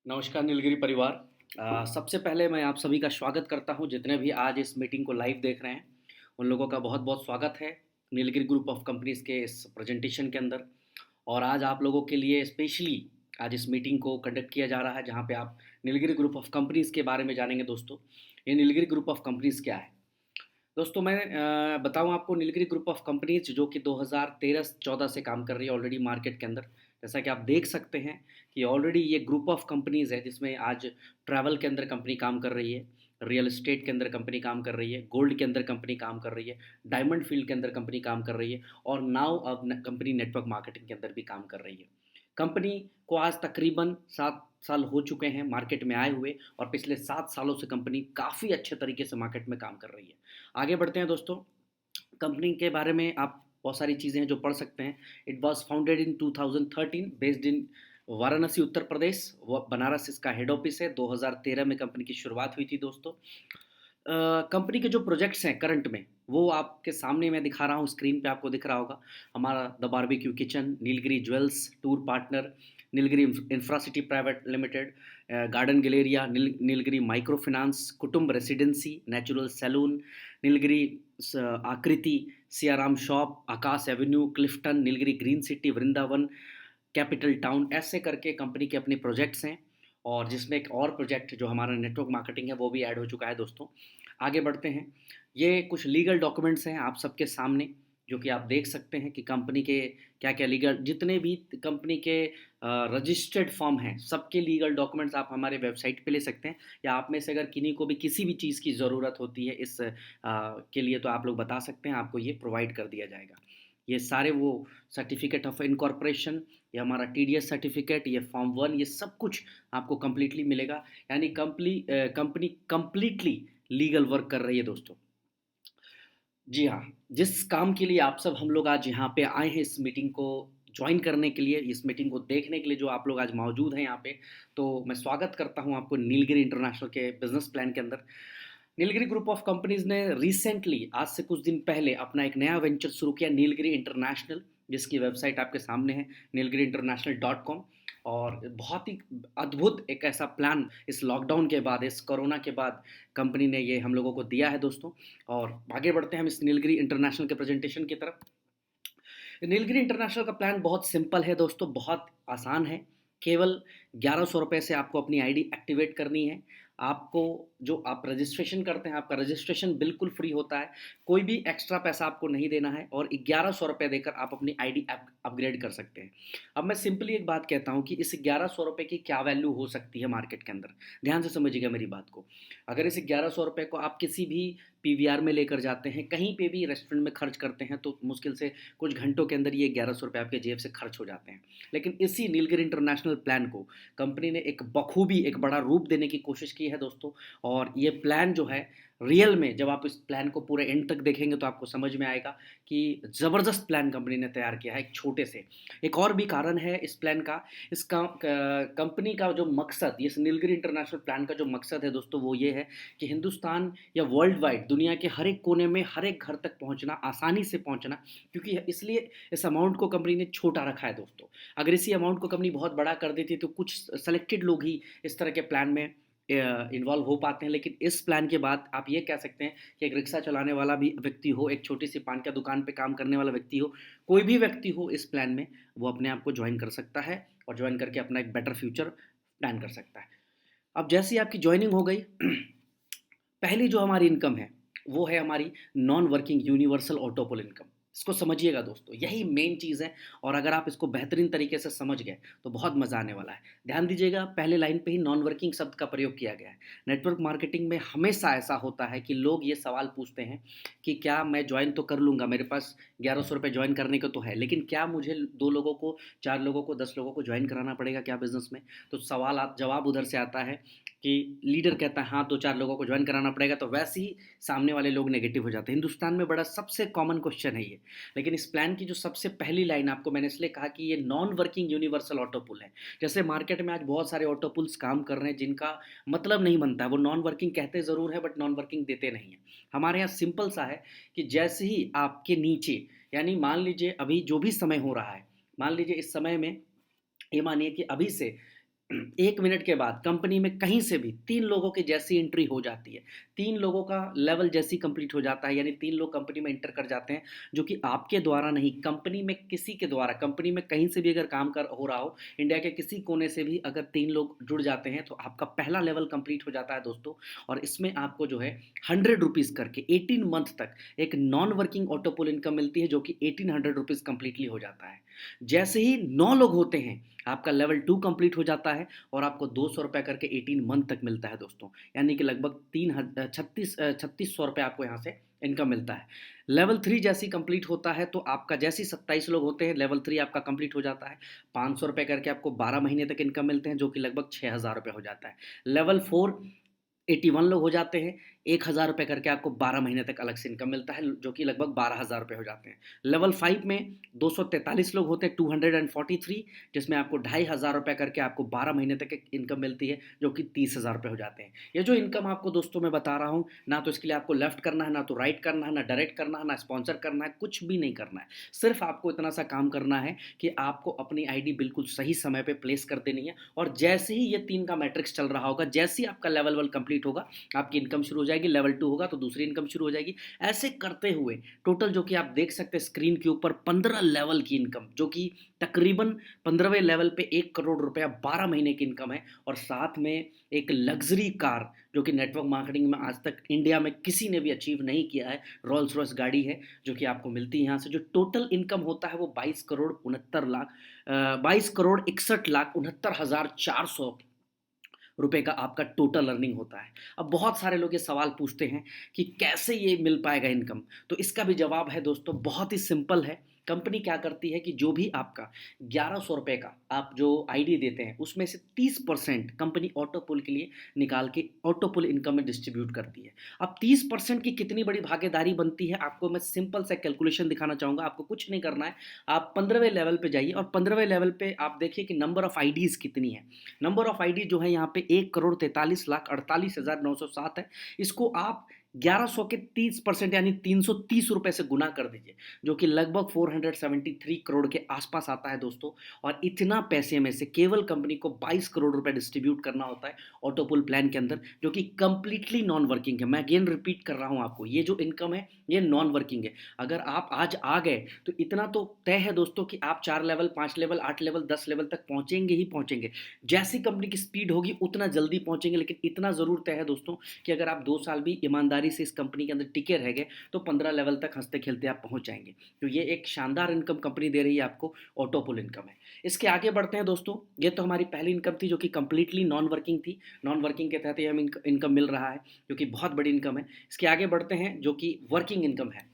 नमस्कार नीलगिरी परिवार। सबसे पहले मैं आप सभी का स्वागत करता हूं। जितने भी आज इस मीटिंग को लाइव देख रहे हैं उन लोगों का बहुत बहुत स्वागत है नीलगिरी ग्रुप ऑफ कंपनीज़ के इस प्रेजेंटेशन के अंदर। और आज आप लोगों के लिए स्पेशली आज इस मीटिंग को कंडक्ट किया जा रहा है जहां पे आप नीलगिरी ग्रुप ऑफ कंपनीज़ के बारे में जानेंगे। दोस्तों, ये नीलगिरी ग्रुप ऑफ कंपनीज़ क्या है? दोस्तों, मैं बताऊं आपको, नीलगिरी ग्रुप ऑफ कंपनीज जो कि 2013-14 से काम कर रही है ऑलरेडी मार्केट के अंदर। जैसा कि आप देख सकते हैं कि ऑलरेडी ये ग्रुप ऑफ कंपनीज है जिसमें आज ट्रैवल के अंदर कंपनी काम कर रही है, रियल एस्टेट के अंदर कंपनी काम कर रही है, गोल्ड के अंदर कंपनी काम कर रही है, डायमंड फील्ड के अंदर कंपनी काम कर रही है, और नाउ अब कंपनी नेटवर्क मार्केटिंग के अंदर भी काम कर रही है। कंपनी को आज तकरीबन 7 साल हो चुके हैं मार्केट में आए हुए, और पिछले 7 सालों से कंपनी काफ़ी अच्छे तरीके से मार्केट में काम कर रही है। आगे बढ़ते हैं दोस्तों। कंपनी के बारे में आप बहुत सारी चीज़ें हैं जो पढ़ सकते हैं। It was founded in 2013, based in Varanasi Uttar Pradesh. वो बनारस इसका हेड ऑफिस है। 2013 में कंपनी की शुरुआत हुई थी दोस्तों। कंपनी के जो प्रोजेक्ट्स हैं करंट में वो आपके सामने मैं दिखा रहा हूँ, स्क्रीन पे आपको दिख रहा होगा। हमारा the barbecue kitchen, Nilgiri jewels tour partner, Nilgiri infracity private limited, garden galleria, Nilgiri micro finance, Kutumb residency, natural salon, Nilgiri Akriti, Siyaram shop, Aakash avenue, Clifton, Nilgiri green city, Vrindavan, capital town, ऐसे करके कंपनी के अपने प्रोजेक्ट्स हैं। और जिसमें एक और प्रोजेक्ट जो हमारा नेटवर्क मार्केटिंग है वो भी ऐड हो चुका है दोस्तों। आगे बढ़ते हैं। ये कुछ लीगल डॉक्यूमेंट्स हैं आप सबके सामने, जो कि आप देख सकते हैं कि कंपनी के क्या क्या लीगल, जितने भी कंपनी के रजिस्टर्ड फॉर्म हैं सबके लीगल डॉक्यूमेंट्स आप हमारे वेबसाइट पे ले सकते हैं। या आप में से अगर किन्हीं को भी किसी भी चीज़ की ज़रूरत होती है इस के लिए, तो आप लोग बता सकते हैं, आपको ये प्रोवाइड कर दिया जाएगा। ये सारे वो सर्टिफिकेट ऑफ इनकॉर्पोरेशन, ये हमारा टीडीएस सर्टिफिकेट, ये फॉर्म 1, ये सब कुछ आपको कंप्लीटली मिलेगा। यानी कंपनी कंप्लीटली लीगल वर्क कर रही है दोस्तों। जी हाँ, जिस काम के लिए आप सब हम लोग आज यहाँ पे आए हैं इस मीटिंग को ज्वाइन करने के लिए, इस मीटिंग को देखने के लिए, जो आप लोग आज मौजूद हैं यहाँ पे, तो मैं स्वागत करता हूँ आपको नीलगिरी इंटरनेशनल के बिजनेस प्लान के अंदर। नीलगिरी ग्रुप ऑफ कंपनीज ने रिसेंटली आज से कुछ दिन पहले अपना एक नया वेंचर शुरू किया, नीलगिरी इंटरनेशनल, जिसकी वेबसाइट आपके सामने है, नीलगिरी इंटरनेशनल डॉट कॉम। और बहुत ही अद्भुत एक ऐसा प्लान इस लॉकडाउन के बाद, इस कोरोना के बाद कंपनी ने ये हम लोगों को दिया है दोस्तों। और आगे बढ़ते हैं हम इस नीलगिरी इंटरनेशनल के प्रेजेंटेशन की तरफ। नीलगिरी इंटरनेशनल का प्लान बहुत सिंपल है दोस्तों, बहुत आसान है। केवल 1100 रुपये से आपको अपनी आईडी एक्टिवेट करनी है। आपको जो आप रजिस्ट्रेशन करते हैं, आपका रजिस्ट्रेशन बिल्कुल फ्री होता है, कोई भी एक्स्ट्रा पैसा आपको नहीं देना है, और 1100 रुपये देकर आप अपनी आईडी अपग्रेड कर सकते हैं। अब मैं सिंपली एक बात कहता हूँ कि इस 1100 रुपये की क्या वैल्यू हो सकती है मार्केट के अंदर। ध्यान से समझिएगा मेरी बात को। अगर इस 1100 रुपये को आप किसी भी पीवीआर में लेकर जाते हैं, कहीं पे भी रेस्टोरेंट में खर्च करते हैं, तो मुश्किल से कुछ घंटों के अंदर ये 1100 रुपये आपके जेब से खर्च हो जाते हैं। लेकिन इसी नीलगिरी इंटरनेशनल प्लान को कंपनी ने एक बखूबी एक बड़ा रूप देने की कोशिश की है दोस्तों। और ये प्लान जो है, रियल में जब आप इस प्लान को पूरे एंड तक देखेंगे तो आपको समझ में आएगा कि ज़बरदस्त प्लान कंपनी ने तैयार किया है एक छोटे से। एक और भी कारण है इस प्लान का। इसका कंपनी का जो मकसद, ये नीलगिरी इंटरनेशनल प्लान का जो मकसद है दोस्तों, वो ये है कि हिंदुस्तान या वर्ल्ड वाइड दुनिया के हर एक कोने में हर एक घर तक पहुंचना, आसानी से पहुंचना। क्योंकि इसलिए इस अमाउंट को कंपनी ने छोटा रखा है दोस्तों। अगर इसी अमाउंट को कंपनी बहुत बड़ा कर देती तो कुछ सेलेक्टेड लोग ही इस तरह के प्लान में इन्वॉल्व हो पाते हैं। लेकिन इस प्लान के बाद आप ये कह सकते हैं कि एक रिक्शा चलाने वाला भी व्यक्ति हो, एक छोटी सी पान का दुकान पे काम करने वाला व्यक्ति हो, कोई भी व्यक्ति हो, इस प्लान में वो अपने आप को ज्वाइन कर सकता है और ज्वाइन करके अपना एक बेटर फ्यूचर प्लान कर सकता है। अब जैसी आपकी ज्वाइनिंग हो गई, पहली जो हमारी इनकम है वो है हमारी नॉन वर्किंग यूनिवर्सल ऑटोपोल इनकम। इसको समझिएगा दोस्तों, यही मेन चीज़ है। और अगर आप इसको बेहतरीन तरीके से समझ गए तो बहुत मज़ा आने वाला है। ध्यान दीजिएगा, पहले लाइन पे ही नॉन वर्किंग शब्द का प्रयोग किया गया है। नेटवर्क मार्केटिंग में हमेशा ऐसा होता है कि लोग ये सवाल पूछते हैं कि क्या मैं ज्वाइन तो कर लूँगा, मेरे पास 1100 रुपये ज्वाइन करने को तो है, लेकिन क्या मुझे 2 लोगों को, 4 लोगों को, 10 लोगों को ज्वाइन कराना पड़ेगा क्या बिजनेस में? तो सवाल जवाब उधर से आता है कि लीडर कहता है हाँ 2-4 लोगों को ज्वाइन कराना पड़ेगा, तो वैसे ही सामने वाले लोग नेगेटिव हो जाते हैं। हिंदुस्तान में बड़ा सबसे कॉमन क्वेश्चन है ये। लेकिन इस प्लान की जो सबसे पहली लाइन आपको मैंने इसलिए कहा कि ये नॉन वर्किंग यूनिवर्सल ऑटो पुल है। जैसे मार्केट में आज बहुत सारे ऑटो पुल्स काम कर रहे हैं जिनका मतलब नहीं बनता है, वो नॉन वर्किंग कहते ज़रूर है बट नॉन वर्किंग देते नहीं हैं। हमारे यहाँ सिंपल सा है कि जैसे ही आपके नीचे, यानी मान लीजिए अभी जो भी समय हो रहा है, मान लीजिए इस समय में, ये मानिए कि अभी से 1 मिनट के बाद कंपनी में कहीं से भी 3 लोगों की जैसी एंट्री हो जाती है, 3 लोगों का लेवल जैसी कंप्लीट हो जाता है, यानी 3 लोग कंपनी में एंटर कर जाते हैं, जो कि आपके द्वारा नहीं, कंपनी में किसी के द्वारा, कंपनी में कहीं से भी अगर काम कर हो रहा हो, इंडिया के किसी कोने से भी अगर 3 लोग जुड़ जाते हैं, तो आपका पहला लेवल कंप्लीट हो जाता है दोस्तों। और इसमें आपको जो है 100 रुपीज़ करके 18 मंथ तक एक नॉन वर्किंग ऑटो पुल इनकम मिलती है, जो कि 1800 रुपीज़ कंप्लीटली हो जाता है। जैसे ही 9 लोग होते हैं, आपका लेवल 2 कंप्लीट हो जाता है और आपको 200 रुपये करके 18 मंथ तक मिलता है दोस्तों, यानी कि लगभग 3600 रुपये आपको यहाँ से इनकम मिलता है। लेवल 3 जैसी कंप्लीट होता है तो आपका, जैसे 27 लोग होते हैं, लेवल 3 आपका कंप्लीट हो जाता है, 500 रुपये करके आपको 12 महीने तक इनकम मिलते हैं, जो कि लगभग 6000 रुपये हो जाता है। लेवल 4 81 लोग हो जाते हैं, 1000 रुपये करके आपको 12 महीने तक अलग से इनकम मिलता है, जो कि लगभग 12000 रुपये हो जाते हैं। लेवल 5 में 243 लोग होते हैं, 243, जिसमें आपको 2500 रुपये करके आपको 12 महीने तक एक इनकम मिलती है, जो कि 30,000 रुपये हो जाते हैं। ये जो इनकम आपको दोस्तों मैं बता रहा हूँ, ना तो इसके लिए आपको लेफ्ट करना है, ना तो राइट करना है, ना डायरेक्ट करना है, ना स्पॉन्सर करना है, कुछ भी नहीं करना है। सिर्फ आपको इतना सा काम करना है कि आपको अपनी आईडी बिल्कुल सही समय पे प्लेस कर देनी है, और जैसे ही ये 3 का मैट्रिक्स चल रहा होगा, जैसे ही आपका लेवल 1 कंप्लीट होगा, आपकी इनकम शुरू हो जाएगी, लेवल 2 होगा तो दूसरी इनकम शुरू हो जाएगी। ऐसे करते हुए टोटल, जो कि आप देख सकते हैं स्क्रीन के ऊपर, 15 लेवल की इनकम, जो कि तकरीबन 15वें लेवल पे 1 करोड़ रुपया 12 महीने की इनकम है, और साथ में एक लग्जरी कार, जो कि नेटवर्क मार्केटिंग में आज तक इंडिया में किसी ने भी अचीव नहीं किया है, रोल्स रॉयस गाड़ी है, जो कि आपको मिलती है यहाँ से। जो टोटल इनकम होता है वो 22 करोड़ 69 लाख 62,69,400 रुपए का आपका टोटल अर्निंग होता है। अब बहुत सारे लोग ये सवाल पूछते हैं कि कैसे ये मिल पाएगा इनकम, तो इसका भी जवाब है दोस्तों, बहुत ही सिंपल है। कंपनी क्या करती है कि जो भी आपका 1100 रुपये का आप जो आईडी देते हैं, उसमें से 30% कंपनी ऑटो पुल के लिए निकाल के ऑटो पुल इनकम में डिस्ट्रीब्यूट करती है। अब 30% की कितनी बड़ी भागीदारी बनती है, आपको मैं सिंपल सा कैलकुलेशन दिखाना चाहूँगा। आपको कुछ नहीं करना है, आप 15वें लेवल पे जाइए, और 15वें लेवल पे आप देखिए कि नंबर ऑफ आईडीज़ कितनी है। नंबर ऑफ आईडी जो है यहाँ पे 1,43,48,907 है। इसको आप 1100 के 30% यानी 330 रुपए से गुना कर दीजिए, जो कि लगभग 473 करोड़ के आसपास आता है दोस्तों। और इतना पैसे में से केवल कंपनी को 22 करोड़ रुपए डिस्ट्रीब्यूट करना होता है ऑटोपुल प्लान के अंदर, जो कि कंप्लीटली नॉन वर्किंग है। मैं अगेन रिपीट कर रहा हूं आपको, ये जो इनकम है ये नॉन वर्किंग है। अगर आप आज आ गए तो इतना तो तय है दोस्तों कि आप 4 लेवल, 5 लेवल, 8 लेवल, 10 लेवल तक पहुंचेंगे ही पहुंचेंगे। जैसी कंपनी की स्पीड होगी उतना जल्दी पहुंचेंगे, लेकिन इतना ज़रूर तय है दोस्तों कि अगर आप 2 साल भी ईमानदारी से इस कंपनी के अंदर टिके रह गए, तो 15 लेवल तक हंसते खेलते आप पहुंच जाएंगे। तो ये एक शानदार इनकम कंपनी दे रही है आपको, ऑटोपुल इनकम है। इसके आगे बढ़ते हैं दोस्तों। ये तो हमारी पहली इनकम थी, जो कि कंप्लीटली नॉन वर्किंग थी। नॉन वर्किंग के तहत ही हमें इनकम मिल रहा है, जो कि बहुत बड़ी इनकम है। इसके आगे बढ़ते हैं, जो कि वर्किंग इनकम है।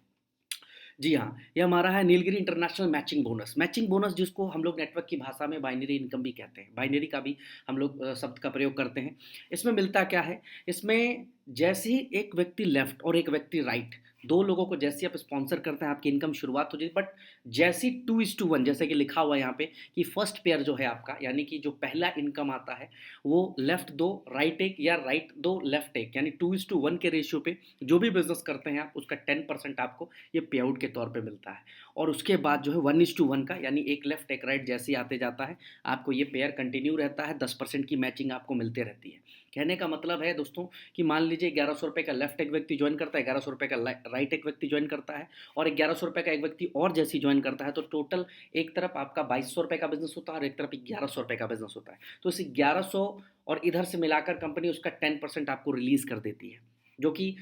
जी हाँ, ये हमारा है Nilgiri international matching bonus. Matching bonus, जिसको हम लोग नेटवर्क की भाषा में बाइनरी इनकम भी कहते हैं, बाइनरी का भी हम लोग शब्द का प्रयोग करते हैं। इसमें मिलता क्या है, इसमें जैसे ही एक व्यक्ति लेफ्ट और एक व्यक्ति राइट, दो लोगों को जैसे आप स्पॉन्सर करते हैं, आपकी इनकम शुरुआत हो जाती है। बट जैसी 2:1, जैसे कि लिखा हुआ है यहाँ पे कि फर्स्ट पेयर जो है आपका, यानी कि जो पहला इनकम आता है वो लेफ्ट दो राइट एक, या राइट दो लेफ्ट एक, यानी 2:1 के रेशियो पे जो भी बिजनेस करते हैं आप, उसका 10% आपको ये पे आउट के तौर पे मिलता है। और उसके बाद जो है 1:1 का, यानी एक लेफ्ट एक राइट जैसे ही आते जाता है, आपको ये पेयर कंटिन्यू रहता है, 10% की मैचिंग आपको मिलते रहती है। कहने का मतलब है दोस्तों कि मान लीजिए 1100 रुपये का लेफ्ट एक व्यक्ति ज्वाइन करता है, 1100 रुपये का राइट एक व्यक्ति ज्वाइन करता है, और 1100 रुपये का एक व्यक्ति और जैसी ज्वाइन करता है, तो टोटल एक तरफ आपका 2200 रुपये का बिजनेस होता है और एक तरफ 1100 रुपये का बिजनेस होता है। तो इस 1100 और इधर से मिलाकर कंपनी उसका 10% आपको रिलीज कर देती है, जो कि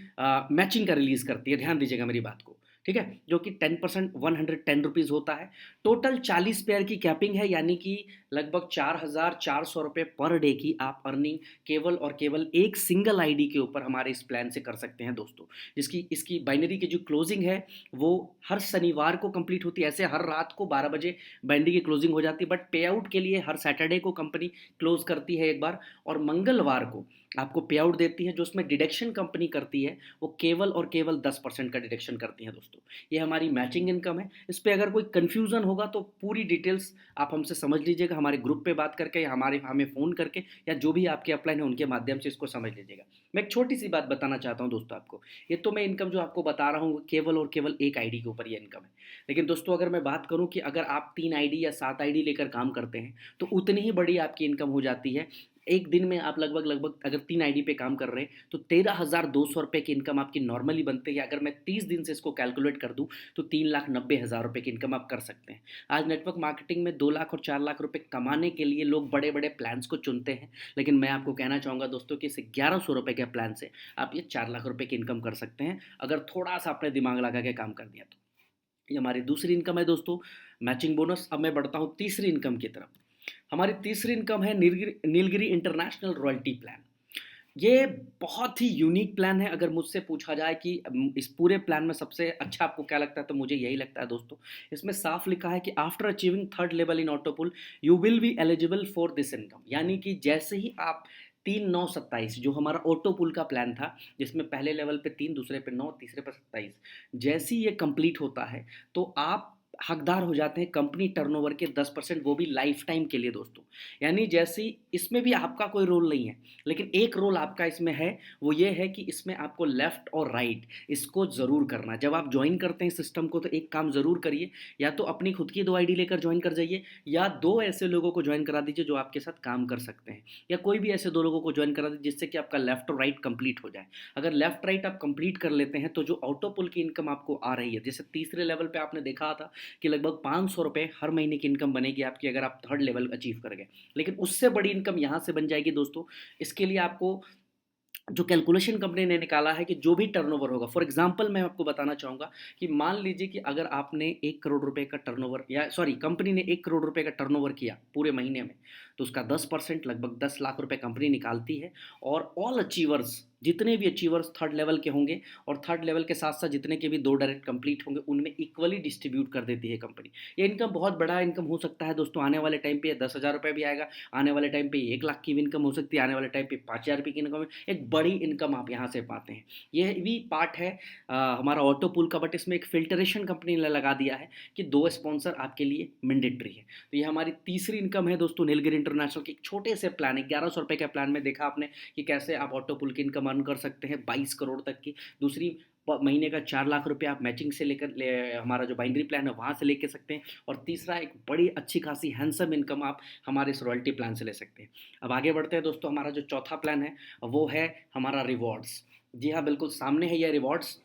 मैचिंग का रिलीज करती है। ध्यान दीजिएगा मेरी बात को, ठीक है, जो कि 10% 110 रुपीज़ होता है। टोटल 40 पेयर की कैपिंग है, यानी कि लगभग 4,400 रुपये पर डे की आप अर्निंग केवल और केवल एक सिंगल आईडी के ऊपर हमारे इस प्लान से कर सकते हैं दोस्तों। जिसकी इसकी बाइनरी की जो क्लोजिंग है वो हर शनिवार को कंप्लीट होती है। ऐसे हर रात को 12 बजे बाइनरी की क्लोजिंग हो जाती है, बट पे आउट के लिए हर सैटरडे को कंपनी क्लोज करती है एक बार, और मंगलवार को आपको पे आउट देती है। जो उसमें डिडक्शन कंपनी करती है वो केवल और केवल 10% का डिडक्शन करती है दोस्तों। ये हमारी मैचिंग इनकम है। इस पे अगर कोई कन्फ्यूज़न होगा तो पूरी डिटेल्स आप हमसे समझ लीजिएगा, हमारे ग्रुप पे बात करके या हमें फ़ोन करके, या जो भी आपके अपलाइन है उनके माध्यम से इसको समझ लीजिएगा। मैं एक छोटी सी बात बताना चाहता हूँ दोस्तों आपको। ये तो मैं इनकम जो आपको बता रहा हूँ केवल और केवल एक आईडी के ऊपर ये इनकम है। लेकिन दोस्तों अगर मैं बात करूँ कि अगर आप 3 आईडी या 7 आईडी लेकर काम करते हैं तो उतनी ही बड़ी आपकी इनकम हो जाती है। एक दिन में आप लगभग लगभग अगर 3 आईडी पे काम कर रहे हैं तो 13,200 रुपये की इनकम आपकी नॉर्मली बनती है। अगर मैं 30 दिन से इसको कैलकुलेट कर दूं तो 3,90,000 रुपये की इनकम आप कर सकते हैं। आज नेटवर्क मार्केटिंग में 2 लाख और 4 लाख रुपए कमाने के लिए लोग बड़े बड़े प्लान्स को चुनते हैं, लेकिन मैं आपको कहना चाहूँगा दोस्तों कि इस 1100 रुपये के प्लान से आप ये 4 लाख रुपए की इनकम कर सकते हैं, अगर थोड़ा सा आपने दिमाग लगा के काम कर दिया तो। ये हमारी दूसरी इनकम है दोस्तों, मैचिंग बोनस। अब मैं बढ़ता हूँ तीसरी इनकम की तरफ। हमारी तीसरी इनकम है नीलगिरी इंटरनेशनल रॉयल्टी प्लान। ये बहुत ही यूनिक प्लान है। अगर मुझसे पूछा जाए कि इस पूरे प्लान में सबसे अच्छा आपको क्या लगता है तो मुझे यही लगता है दोस्तों। इसमें साफ लिखा है कि after achieving third level in ऑटोपुल you will be eligible for this income. यानी कि जैसे ही आप 3, 9, 27 जो हमारा ऑटोपुल का प्लान था, जिसमें पहले लेवल पे 3, दूसरे पे 9, तीसरे पे 27, जैसे ही ये कंप्लीट होता है तो आप हकदार हो जाते हैं कंपनी टर्नओवर के 10%, वो भी लाइफ टाइम के लिए दोस्तों। यानी जैसे इसमें भी आपका कोई रोल नहीं है, लेकिन एक रोल आपका इसमें है, वो ये है कि इसमें आपको लेफ्ट और राइट इसको ज़रूर करना है। जब आप ज्वाइन करते हैं सिस्टम को तो एक काम ज़रूर करिए, या तो अपनी खुद की 2 आईडी लेकर ज्वाइन कर जाइए, या 2 ऐसे लोगों को ज्वाइन करा दीजिए जो आपके साथ काम कर सकते हैं, या कोई भी ऐसे 2 लोगों को ज्वाइन करा दीजिए जिससे कि आपका लेफ्ट और राइट कंप्लीट हो जाए। अगर लेफ्ट राइट आप कंप्लीट कर लेते हैं तो जो ऑटो पुल की इनकम आपको आ रही है, जैसे तीसरे लेवल पे आपने देखा था कि लगभग 500 रुपये हर महीने की इनकम बनेगी आपकी अगर आप थर्ड लेवल अचीव कर गए। लेकिन उससे बड़ी इनकम यहाँ से बन जाएगी दोस्तों। इसके लिए आपको जो कैलकुलेशन कंपनी ने निकाला है कि जो भी टर्नओवर होगा, फॉर एग्जांपल मैं आपको बताना चाहूँगा कि मान लीजिए कि अगर आपने 1 करोड़ रुपए का टर्नओवर, या सॉरी कंपनी ने 1 करोड़ रुपए का टर्नओवर किया पूरे महीने में, तो उसका 10% लगभग 10 लाख रुपए कंपनी निकालती है। और ऑल अचीवर्स, जितने भी अचीवर्स थर्ड लेवल के होंगे और थर्ड लेवल के साथ साथ जितने के भी 2 डायरेक्ट कंप्लीट होंगे, उनमें इक्वली डिस्ट्रीब्यूट कर देती है कंपनी। ये इनकम बहुत बड़ा इनकम हो सकता है दोस्तों। आने वाले टाइम पे 10,000 रुपये भी आएगा, आने वाले टाइम पे 1 लाख की भी इनकम हो सकती है, आने वाले टाइम पे 5,000 रुपये की इनकम है। एक बड़ी इनकम आप यहाँ से पाते हैं। ये भी पार्ट है हमारा ऑटो पुल का, बट इसमें एक फिल्टरेशन कंपनी ने लगा दिया है कि 2 स्पॉन्सर आपके लिए मैंडेटरी है। तो ये हमारी तीसरी इनकम है दोस्तों नीलगिरी इंटरनेशनल के एक छोटे से प्लान, 1100 रुपये के प्लान में देखा आपने कि कैसे आप ऑटो पुल की इनकम अर्न कर सकते हैं 22 करोड़ तक की। दूसरी महीने का 4 लाख रुपये आप मैचिंग से हमारा जो बाइनरी प्लान है वहाँ से लेके सकते हैं। और तीसरा एक बड़ी अच्छी खासी हैंडसम इनकम आप हमारे इस रॉयल्टी प्लान से ले सकते हैं। अब आगे बढ़ते हैं दोस्तों। हमारा जो चौथा प्लान है वो है हमारा रिवॉर्ड्स। जी हाँ, बिल्कुल सामने है ये रिवॉर्ड्स।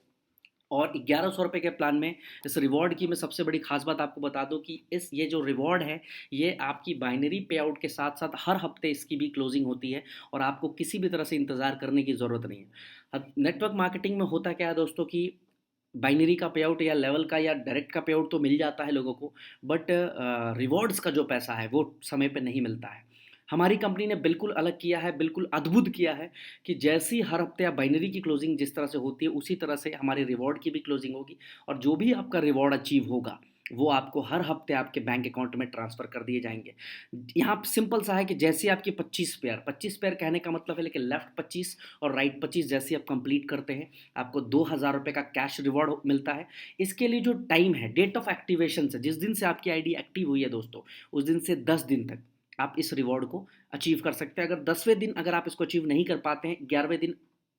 और 1100 रुपये के प्लान में इस रिवॉर्ड की मैं सबसे बड़ी खास बात आपको बता दूं कि ये जो रिवॉर्ड है ये आपकी बाइनरी पे आउट के साथ साथ हर हफ्ते इसकी भी क्लोजिंग होती है, और आपको किसी भी तरह से इंतज़ार करने की ज़रूरत नहीं है। अब नेटवर्क मार्केटिंग में होता क्या है दोस्तों कि बाइनरी का पे आउट या लेवल का या डायरेक्ट का पे आउट तो मिल जाता है लोगों को, बट रिवॉर्ड्स का जो पैसा है वो समय पे नहीं मिलता है। हमारी कंपनी ने बिल्कुल अलग किया है, बिल्कुल अद्भुत किया है कि जैसी हर हफ्ते आप बाइनरी की क्लोजिंग जिस तरह से होती है उसी तरह से हमारी रिवॉर्ड की भी क्लोजिंग होगी। और जो भी आपका रिवॉर्ड अचीव होगा वो आपको हर हफ्ते आपके बैंक अकाउंट में ट्रांसफ़र कर दिए जाएंगे। यहाँ सिंपल सा है कि जैसे आपकी 25 पेयर, 25 पेयर कहने का मतलब है लेकिन लेफ्ट 25 और राइट 25 जैसे आप कंप्लीट करते हैं आपको 2,000 रुपये का कैश रिवॉर्ड मिलता है। इसके लिए जो टाइम है, डेट ऑफ एक्टिवेशन से, जिस दिन से आपकी आईडी एक्टिव हुई है दोस्तों उस दिन से 10 दिन तक आप इस रिवॉर्ड को अचीव कर सकते हैं। अगर 10वें दिन अगर आप इसको अचीव नहीं कर पाते हैं, 11वें दिन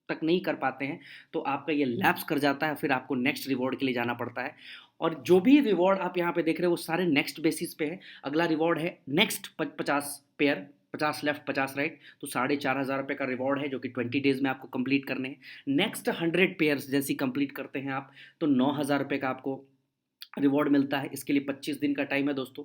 तक नहीं कर पाते हैं, तो आपका ये लैप्स कर जाता है, फिर आपको नेक्स्ट रिवॉर्ड के लिए जाना पड़ता है। और जो भी रिवॉर्ड आप यहाँ पे देख रहे हो वो सारे नेक्स्ट बेसिस पे है। अगला रिवॉर्ड है नेक्स्ट 50 पेयर, 50 लेफ्ट 50 राइट, तो 4,500 रुपये का रिवॉर्ड है जो कि 20 डेज में आपको कंप्लीट करने हैं। नेक्स्ट 100 पेयर्स जैसी कंप्लीट करते हैं आप तो 9,000 रुपये का आपको रिवॉर्ड मिलता है। इसके लिए 25 दिन का टाइम है दोस्तों।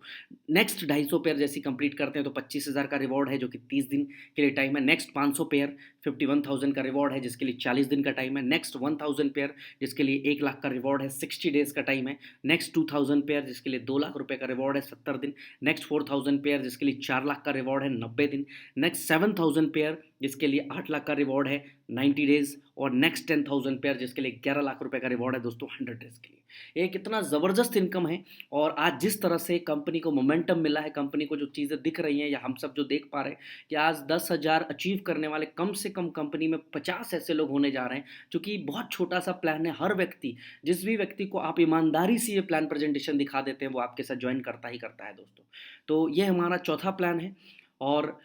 नेक्स्ट 250 पेयर जैसी कंप्लीट करते हैं तो 25,000 का रिवॉर्ड है जो कि 30 दिन के लिए टाइम है। नेक्स्ट 500 पेयर 51,000 का रिवॉर्ड है जिसके लिए 40 दिन का टाइम है। नेक्स्ट 1,000 पेयर जिसके लिए 1 लाख का रिवॉर्ड है, 60 डेज का टाइम है। नेक्स्ट 2,000 पेयर जिसके लिए 2 लाख रुपये का रिवॉर्ड है, 70 दिन। नेक्स्ट 4,000 पेयर जिसके लिए 4 लाख का रिवॉर्ड है, 90 दिन। नेक्स्ट 7,000 पेयर जिसके लिए 8 लाख का रिवॉर्ड है, 90 डेज। और नेक्स्ट 10,000 पेयर जिसके लिए 11 लाख रुपये का रिवॉर्ड है दोस्तों, 100 डेज के लिए। एक इतना ज़बरदस्त इनकम है। और आज जिस तरह से कंपनी को मोमेंटम मिला है, कंपनी को जो चीज़ें दिख रही हैं या हम सब जो देख पा रहे हैं कि आज 10,000 अचीव करने वाले कम से कम कंपनी में 50 ऐसे लोग होने जा रहे हैं, क्योंकि बहुत छोटा सा प्लान है। हर व्यक्ति, जिस भी व्यक्ति को आप ईमानदारी से ये प्लान प्रेजेंटेशन दिखा देते हैं, वो आपके साथ ज्वाइन करता ही करता है दोस्तों। तो ये हमारा चौथा प्लान है, और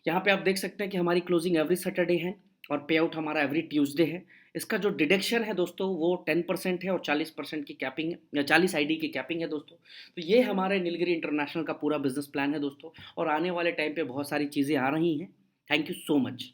यहाँ पे आप देख सकते हैं कि हमारी क्लोजिंग एवरी सैटरडे है और पे आउट हमारा एवरी ट्यूसडे है। इसका जो डिडक्शन है दोस्तों वो 10% है और 40% की कैपिंग या 40 आईडी की कैपिंग है दोस्तों। तो ये हमारे नीलगिरी इंटरनेशनल का पूरा बिजनेस प्लान है दोस्तों, और आने वाले टाइम पे बहुत सारी चीज़ें आ रही हैं। Thank you so much.